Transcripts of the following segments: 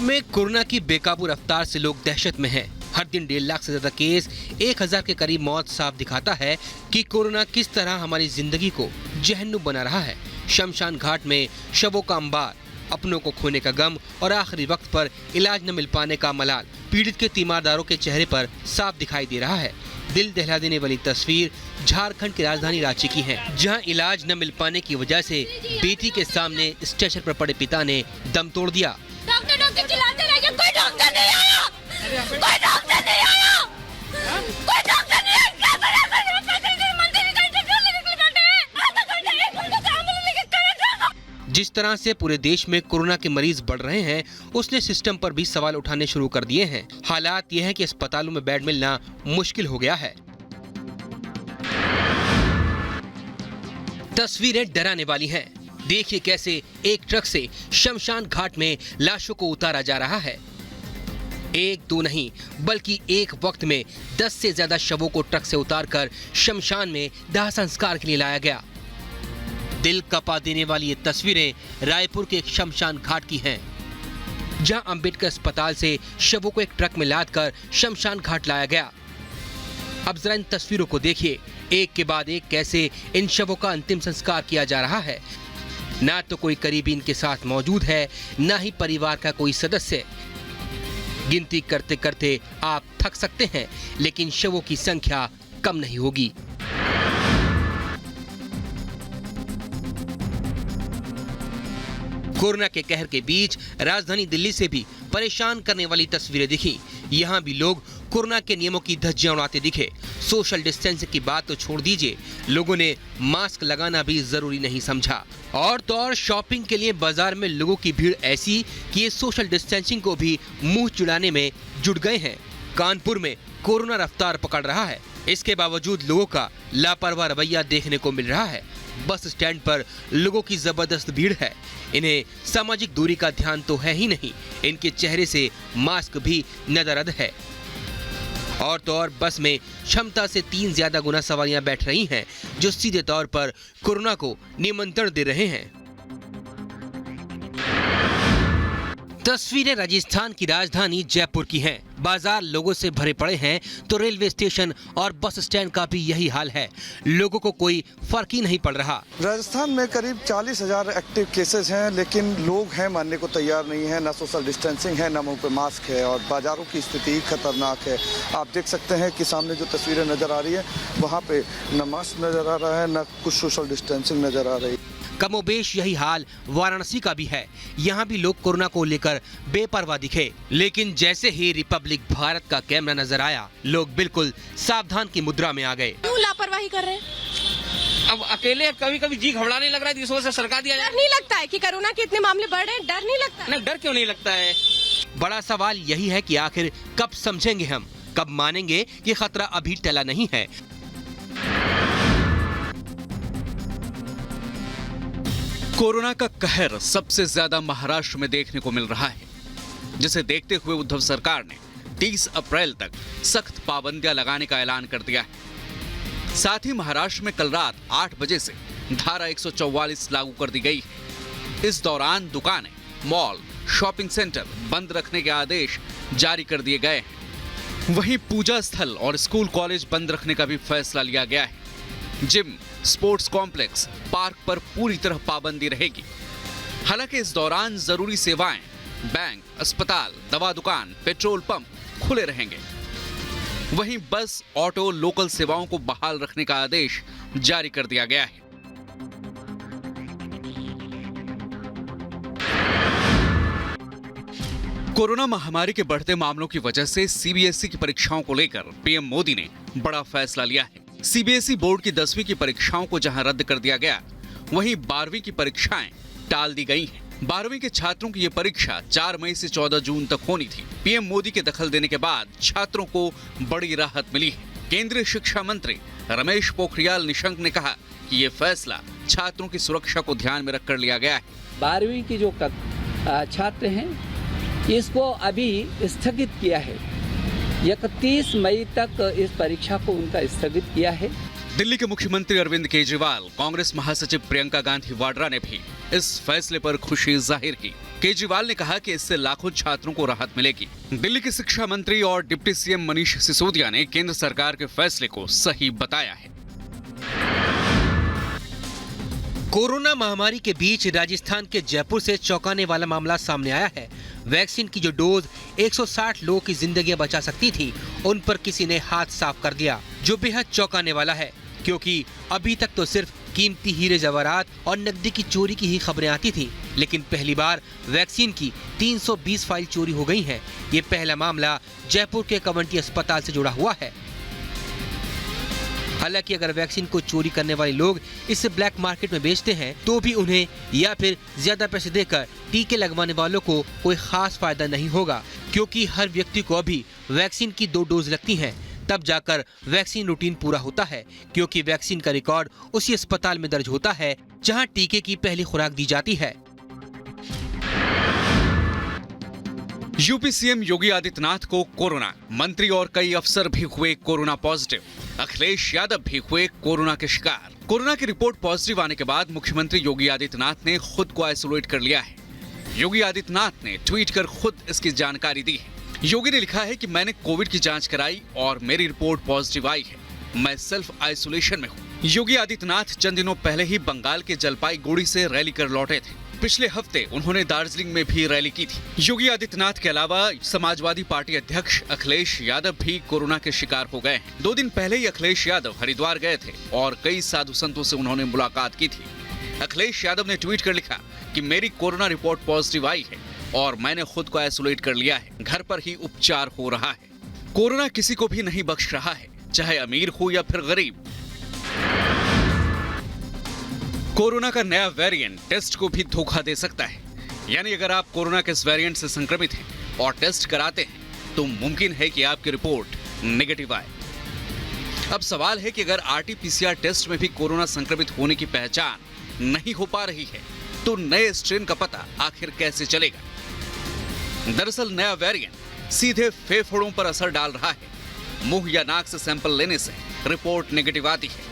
में कोरोना की बेकाबू रफ्तार से लोग दहशत में हैं। हर दिन 1.5 लाख से ज्यादा केस, 1000 के करीब मौत साफ दिखाता है कि कोरोना किस तरह हमारी जिंदगी को जहन्नुम बना रहा है। शमशान घाट में शवों का अंबार, अपनों को खोने का गम और आखिरी वक्त पर इलाज न मिल पाने का मलाल पीड़ित के तीमारदारों के चेहरे पर साफ दिखाई दे रहा है। दिल दहला देने वाली तस्वीर झारखंड की राजधानी रांची की है, जहां इलाज न मिल पाने की वजह से बेटी के सामने स्ट्रेचर पर पड़े पिता ने दम तोड़ दिया। डॉक्टर डॉक्टर चिल्लाते रह गए, कोई डॉक्टर नहीं आया, कोई डॉक्टर नहीं आया, कोई डॉक्टर नहीं आया। क्या करें? जिस तरह से पूरे देश में कोरोना के मरीज बढ़ रहे हैं, उसने सिस्टम पर भी सवाल उठाने शुरू कर दिए हैं। हालात ये है कि अस्पतालों में बेड मिलना मुश्किल हो गया है। तस्वीरें डराने वाली हैं। देखिए कैसे एक ट्रक से शमशान घाट में लाशों को उतारा जा रहा है। एक दो नहीं बल्कि एक वक्त में 10 से ज्यादा शवों को ट्रक से उतारकर शमशान में दाह संस्कार के लिए लाया गया। दिल कपा देने वाली ये तस्वीरें रायपुर के एक शमशान घाट की हैं, जहां अंबेडकर अस्पताल से शवों को एक ट्रक में लादकर शमशान घाट लाया गया। अब जरा इन तस्वीरों को देखिए, एक के बाद एक कैसे इन शवों का अंतिम संस्कार किया जा रहा है। ना तो कोई करीबी इनके साथ मौजूद है, ना ही परिवार का कोई सदस्य। गिनती करते करते आप थक सकते हैं, लेकिन शवों की संख्या कम नहीं होगी। कोरोना के कहर के बीच राजधानी दिल्ली से भी परेशान करने वाली तस्वीरें दिखी। यहाँ भी लोग कोरोना के नियमों की धज्जियां उड़ाते दिखे। सोशल डिस्टेंसिंग की बात तो छोड़ दीजिए, लोगों ने मास्क लगाना भी जरूरी नहीं समझा। और तो और शॉपिंग के लिए बाजार में लोगों की भीड़ ऐसी कि ये सोशल डिस्टेंसिंग को भी मुंह चिढ़ाने में जुट गए हैं। कानपुर में कोरोना रफ्तार पकड़ रहा है, इसके बावजूद लोगों का लापरवाह रवैया देखने को मिल रहा है। बस स्टैंड पर लोगों की जबरदस्त भीड़ है। इन्हें सामाजिक दूरी का ध्यान तो है ही नहीं, इनके चेहरे से मास्क भी नजरअंदाज है। और तो और बस में क्षमता से 3 ज्यादा गुना सवारियां बैठ रही हैं, जो सीधे तौर पर कोरोना को निमंत्रण दे रहे हैं। तस्वीरें राजस्थान की राजधानी जयपुर की हैं। बाजार लोगों से भरे पड़े हैं तो रेलवे स्टेशन और बस स्टैंड का भी यही हाल है। लोगों को कोई फर्क ही नहीं पड़ रहा। राजस्थान में करीब 40,000 एक्टिव केसेस हैं, लेकिन लोग हैं मानने को तैयार नहीं है। ना सोशल डिस्टेंसिंग है, ना मुंह पे मास्क है, और बाजारों की स्थिति खतरनाक है। आप देख सकते हैं कि सामने जो तस्वीरें नजर आ रही है, वहाँ पे न मास्क नजर आ रहा है, न कुछ सोशल डिस्टेंसिंग नजर आ रही है। कमोबेश यही हाल वाराणसी का भी है। यहाँ भी लोग कोरोना को लेकर बेपरवाह दिखे, लेकिन जैसे ही रिपब्लिक भारत का कैमरा नजर आया, लोग बिल्कुल सावधान की मुद्रा में आ गए। क्यों लापरवाही कर रहे हैं? अब अकेले कभी कभी जी घबराने लग रहा है, जिस वजह से सरकार दिया। डर नहीं लगता है कि कोरोना के इतने मामले बढ़ रहे हैं? डर नहीं लगता? नहीं, डर क्यों नहीं लगता है? बड़ा सवाल यही है कि आखिर कब समझेंगे हम, कब मानेंगे कि खतरा अभी टला नहीं है। कोरोना का कहर सबसे ज्यादा महाराष्ट्र में देखने को मिल रहा है, जिसे देखते हुए उद्धव सरकार ने 30 अप्रैल तक सख्त पाबंदियां लगाने का ऐलान कर दिया है। साथ ही महाराष्ट्र में कल रात 8 बजे से धारा 144 लागू कर दी गई है। इस दौरान दुकानें, मॉल, शॉपिंग सेंटर बंद रखने के आदेश जारी कर दिए गए हैं। वहीं पूजा स्थल और स्कूल कॉलेज बंद रखने का भी फैसला लिया गया है। जिम, स्पोर्ट्स कॉम्प्लेक्स, पार्क पर पूरी तरह पाबंदी रहेगी। हालांकि इस दौरान जरूरी सेवाएं, बैंक, अस्पताल, दवा दुकान, पेट्रोल पंप खुले रहेंगे। वहीं बस, ऑटो, लोकल सेवाओं को बहाल रखने का आदेश जारी कर दिया गया है। कोरोना महामारी के बढ़ते मामलों की वजह से सीबीएसई की परीक्षाओं को लेकर पीएम मोदी ने बड़ा फैसला लिया है। सीबीएसई बोर्ड की 10वीं की परीक्षाओं को जहां रद्द कर दिया गया, वहीं 12वीं की परीक्षाएं टाल दी गई हैं। 12वीं के छात्रों की यह परीक्षा 4 मई से 14 जून तक होनी थी। पीएम मोदी के दखल देने के बाद छात्रों को बड़ी राहत मिली है। केंद्रीय शिक्षा मंत्री रमेश पोखरियाल निशंक ने कहा कि ये फैसला छात्रों की सुरक्षा को ध्यान में रखकर लिया गया है। 12वीं की जो छात्र हैं, इसको अभी स्थगित किया है। 31 मई तक इस परीक्षा को उनका स्थगित किया है। दिल्ली के मुख्यमंत्री अरविंद केजरीवाल, कांग्रेस महासचिव प्रियंका गांधी वाड्रा ने भी इस फैसले पर खुशी जाहिर की। केजरीवाल ने कहा कि इससे लाखों छात्रों को राहत मिलेगी। दिल्ली के शिक्षा मंत्री और डिप्टी सीएम मनीष सिसोदिया ने केंद्र सरकार के फैसले को सही बताया है। कोरोना महामारी के बीच राजस्थान के जयपुर से चौंकाने वाला मामला सामने आया है। वैक्सीन की जो डोज 160 लोगों की जिंदगी बचा सकती थी, उन पर किसी ने हाथ साफ कर दिया, जो बेहद चौंकाने वाला है, क्योंकि अभी तक तो सिर्फ कीमती हीरे जवाहरात और नकदी की चोरी की ही खबरें आती थी, लेकिन पहली बार वैक्सीन की 320 फाइल चोरी हो गई हैं। ये पहला मामला जयपुर के कम्युनिटी अस्पताल से जुड़ा हुआ है। हालांकि अगर वैक्सीन को चोरी करने वाले लोग इसे ब्लैक मार्केट में बेचते हैं, तो भी उन्हें या फिर ज्यादा पैसे देकर टीके लगवाने वालों को कोई खास फायदा नहीं होगा, क्योंकि हर व्यक्ति को अभी वैक्सीन की 2 डोज लगती हैं, तब जाकर वैक्सीन रूटीन पूरा होता है, क्योंकि वैक्सीन का रिकॉर्ड उसी अस्पताल में दर्ज होता है जहां टीके की पहली खुराक दी जाती है। यूपी सीएम योगी आदित्यनाथ को कोरोना, मंत्री और कई अफसर भी हुए कोरोना पॉजिटिव। अखिलेश यादव भी हुए कोरोना के शिकार। कोरोना की रिपोर्ट पॉजिटिव आने के बाद मुख्यमंत्री योगी आदित्यनाथ ने खुद को आइसोलेट कर लिया है। योगी आदित्यनाथ ने ट्वीट कर खुद इसकी जानकारी दी है। योगी ने लिखा है कि मैंने कोविड की जांच कराई और मेरी रिपोर्ट पॉजिटिव आई है। मैं सेल्फ आइसोलेशन में हूँ। योगी आदित्यनाथ चंद दिनों पहले ही बंगाल के जलपाईगुड़ी से रैली कर लौटे थे। पिछले हफ्ते उन्होंने दार्जिलिंग में भी रैली की थी। योगी आदित्यनाथ के अलावा समाजवादी पार्टी अध्यक्ष अखिलेश यादव भी कोरोना के शिकार हो गए हैं। 2 दिन पहले ही अखिलेश यादव हरिद्वार गए थे और कई साधु संतों से उन्होंने मुलाकात की थी। अखिलेश यादव ने ट्वीट कर लिखा कि मेरी कोरोना रिपोर्ट पॉजिटिव आई है और मैंने खुद को आइसोलेट कर लिया है। घर पर ही उपचार हो रहा है। कोरोना किसी को भी नहीं बख्श रहा है, चाहे अमीर हो या फिर गरीब। कोरोना का नया वेरिएंट टेस्ट को भी धोखा दे सकता है। यानी अगर आप कोरोना के इस वेरिएंट से संक्रमित हैं और टेस्ट कराते हैं, तो मुमकिन है कि आपकी रिपोर्ट नेगेटिव आए। अब सवाल है कि अगर आरटी-पीसीआर टेस्ट में भी कोरोना संक्रमित होने की पहचान नहीं हो पा रही है, तो नए स्ट्रेन का पता आखिर कैसे चलेगा? दरअसल नया वेरिएंट सीधे फेफड़ों पर असर डाल रहा है। मुंह या नाक से सैंपल लेने से रिपोर्ट नेगेटिव आती है।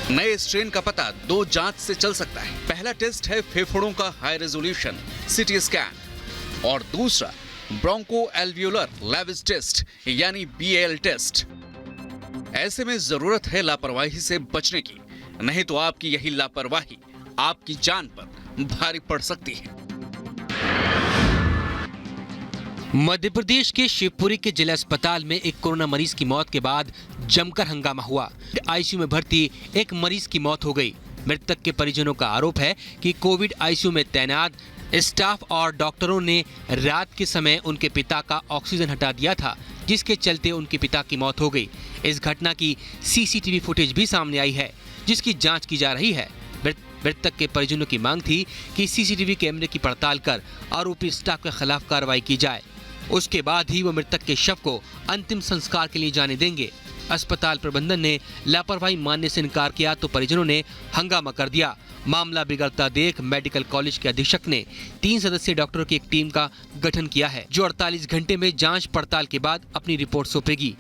नए स्ट्रेन का पता 2 जांच से चल सकता है। पहला टेस्ट है फेफड़ों का हाई रेजोल्यूशन सीटी स्कैन और दूसरा ब्रोंको एल्वियोलर लेविस टेस्ट यानी बीएल टेस्ट। ऐसे में जरूरत है लापरवाही से बचने की, नहीं तो आपकी यही लापरवाही आपकी जान पर भारी पड़ सकती है। मध्य प्रदेश के शिवपुरी के जिला अस्पताल में एक कोरोना मरीज की मौत के बाद जमकर हंगामा हुआ। आईसीयू में भर्ती एक मरीज की मौत हो गई। मृतक के परिजनों का आरोप है कि कोविड आईसीयू में तैनात स्टाफ और डॉक्टरों ने रात के समय उनके पिता का ऑक्सीजन हटा दिया था, जिसके चलते उनके पिता की मौत हो गई। इस घटना की सीसीटीवी फुटेज भी सामने आई है, जिसकी जांच की जा रही है। मृतक के परिजनों की मांग थी कि सीसीटीवी कैमरे की पड़ताल कर आरोपी स्टाफ के खिलाफ कार्रवाई की जाए। उसके बाद ही वो मृतक के शव को अंतिम संस्कार के लिए जाने देंगे। अस्पताल प्रबंधन ने लापरवाही मानने से इनकार किया तो परिजनों ने हंगामा कर दिया। मामला बिगड़ता देख मेडिकल कॉलेज के अधीक्षक ने 3 सदस्यीय डॉक्टरों की एक टीम का गठन किया है, जो 48 घंटे में जांच पड़ताल के बाद अपनी रिपोर्ट सौंपेगी।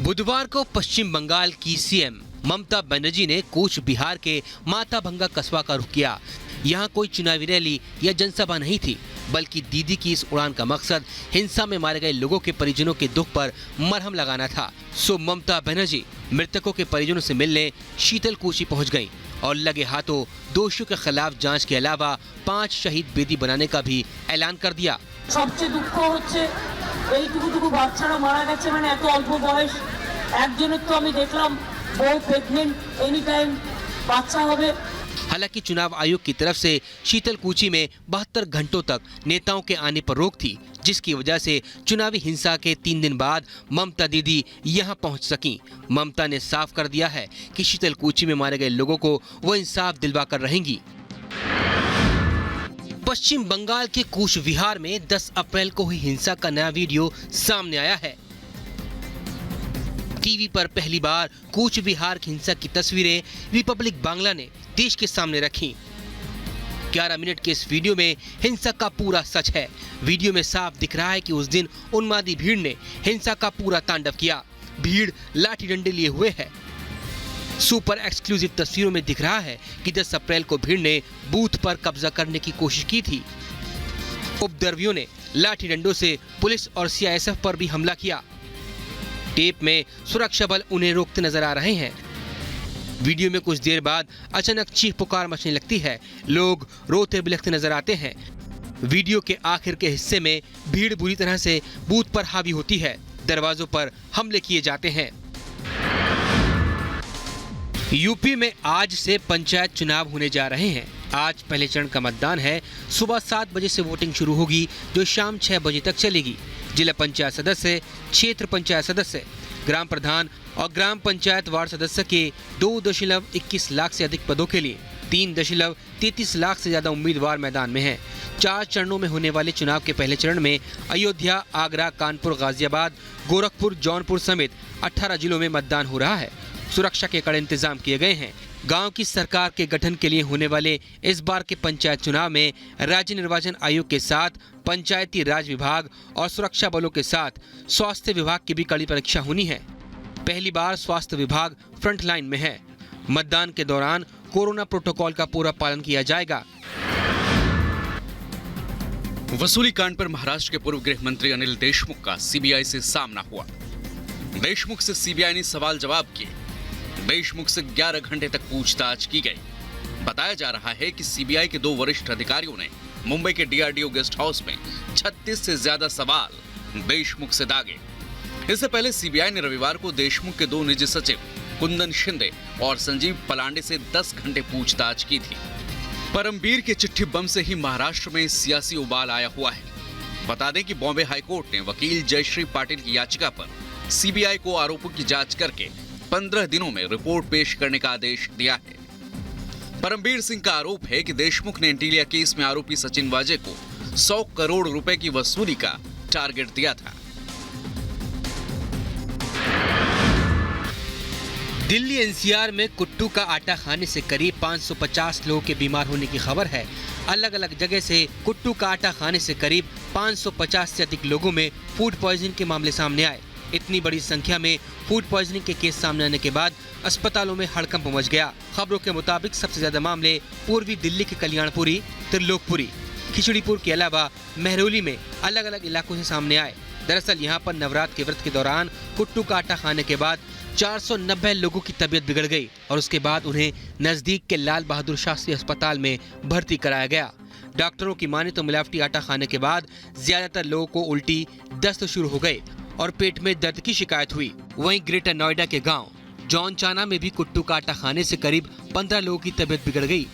बुधवार को पश्चिम बंगाल की सीएम ममता बनर्जी ने कूच बिहार के माताभंगा कस्बा का रुख किया। यहाँ कोई चुनावी रैली या जनसभा नहीं थी, बल्कि दीदी की इस उड़ान का मकसद हिंसा में मारे गए लोगों के परिजनों के दुख पर मरहम लगाना था। सो ममता बनर्जी मृतकों के परिजनों से मिलने शीतल कूची पहुँच गयी और लगे हाथों दोषियों के खिलाफ जांच के अलावा 5 शहीद बेदी बनाने का भी ऐलान कर दिया। सबसे दुख হচ্ছে এইটুকু বাচ্চারা মারা গেছে, মানে এত অল্প বয়স। একজনের তো আমি দেখলাম বউ প্রেগনেন্ট, এনি টাইম বাচ্চা হবে। हालांकि चुनाव आयोग की तरफ से शीतल कूची में 72 घंटों तक नेताओं के आने पर रोक थी, जिसकी वजह से चुनावी हिंसा के 3 दिन बाद ममता दीदी यहां पहुंच सकीं। ममता ने साफ कर दिया है कि शीतल कूची में मारे गए लोगों को वो इंसाफ दिलवा कर रहेंगी। पश्चिम बंगाल के कूच विहार में 10 अप्रैल को हुई हिंसा का नया वीडियो सामने आया है। टीवी पर पहली बार कूच बिहार की हिंसा की तस्वीरें रिपब्लिक बांग्ला ने देश के सामने रखी। 11 मिनट के इस वीडियो में हिंसा का पूरा सच है। वीडियो में साफ दिख रहा है कि उस दिन उन्मादी भीड़ ने हिंसा का पूरा तांडव किया। भीड़ लाठी डंडे लिए हुए है। सुपर एक्सक्लूसिव तस्वीरों में दिख रहा है कि 10 अप्रैल को भीड़ ने बूथ पर कब्जा करने की कोशिश की थी। उपद्रवियों ने लाठी डंडों से पुलिस और सीआईएसएफ पर भी हमला किया। टेप में सुरक्षा बल उन्हें रोकते नजर आ रहे हैं। वीडियो में कुछ देर बाद अचानक चीख पुकार मचने लगती है। लोग रोते बिलखते नजर आते हैं। वीडियो के आखिर के हिस्से में भीड़ बुरी तरह से बूथ पर हावी होती है। दरवाजों पर हमले किए जाते हैं। यूपी में आज से पंचायत चुनाव होने जा रहे हैं। आज पहले चरण का मतदान है। सुबह 7 बजे से वोटिंग शुरू होगी, जो शाम 6 बजे तक चलेगी। जिला पंचायत सदस्य, क्षेत्र पंचायत सदस्य, ग्राम प्रधान और ग्राम पंचायत वार्ड सदस्य के 2.21 लाख से अधिक पदों के लिए 3.33 लाख से ज्यादा उम्मीदवार मैदान में हैं। 4 चरणों में होने वाले चुनाव के पहले चरण में अयोध्या, आगरा, कानपुर, गाजियाबाद, गोरखपुर, जौनपुर समेत 18 जिलों में मतदान हो रहा है। सुरक्षा के कड़े इंतजाम किए गए हैं। गांव की सरकार के गठन के लिए होने वाले इस बार के पंचायत चुनाव में राज्य निर्वाचन आयोग के साथ पंचायती राज विभाग और सुरक्षा बलों के साथ स्वास्थ्य विभाग की भी कड़ी परीक्षा होनी है। पहली बार स्वास्थ्य विभाग फ्रंट लाइन में है। मतदान के दौरान कोरोना प्रोटोकॉल का पूरा पालन किया जाएगा। वसूली कांड पर महाराष्ट्र के पूर्व गृह मंत्री अनिल देशमुख का सीबीआई से सामना हुआ। देशमुख से सीबीआई ने सवाल जवाब किए। देशमुख से 11 घंटे तक पूछताछ की गई। बताया जा रहा है कि सीबीआई के 2 वरिष्ठ अधिकारियों ने मुंबई के डीआरडीओ गेस्ट हाउस में 36 से ज्यादा सवाल देशमुख से दागे। इससे पहले सीबीआई ने रविवार को देशमुख के 2 निजी सचिव कुंदन शिंदे और संजीव पलांडे से 10 घंटे पूछताछ की थी। परमबीर के चिट्ठी बम से ही महाराष्ट्र में सियासी उबाल आया हुआ है। बता दें कि बॉम्बे हाईकोर्ट ने वकील जयश्री पाटिल की याचिका पर सीबीआई को आरोपों की जांच करके 15 दिनों में रिपोर्ट पेश करने का आदेश दिया है। परमबीर सिंह का आरोप है कि देशमुख ने एंटीलिया केस में आरोपी सचिन वाजे को 100 करोड़ रुपए की वसूली का टारगेट दिया था। दिल्ली एनसीआर में कुट्टू का आटा खाने से करीब 550 लोगों के बीमार होने की खबर है। अलग अलग जगह से कुट्टू का आटा खाने से करीब 550 से अधिक लोगों में फूड पॉइजनिंग के मामले सामने आए। इतनी बड़ी संख्या में फूड पॉइजनिंग के केस सामने आने के बाद अस्पतालों में हड़कंप मच गया। खबरों के मुताबिक सबसे ज्यादा मामले पूर्वी दिल्ली के कल्याणपुरी, त्रिलोकपुरी, खिचड़ीपुर के अलावा महरौली में अलग अलग इलाकों से सामने आए। दरअसल यहाँ पर नवरात्र के व्रत के दौरान कुट्टू का आटा खाने के बाद 490 लोगों की तबीयत बिगड़ गई और उसके बाद उन्हें नजदीक के लाल बहादुर शास्त्री अस्पताल में भर्ती कराया गया। डॉक्टरों की माने तो मिलावटी आटा खाने के बाद ज्यादातर लोगों को उल्टी, दस्त शुरू हो गए और पेट में दर्द की शिकायत हुई। वहीं ग्रेटर नोएडा के गांव जॉन चाना में भी कुट्टू का आटा खाने से करीब 15 लोगों की तबीयत बिगड़ गई।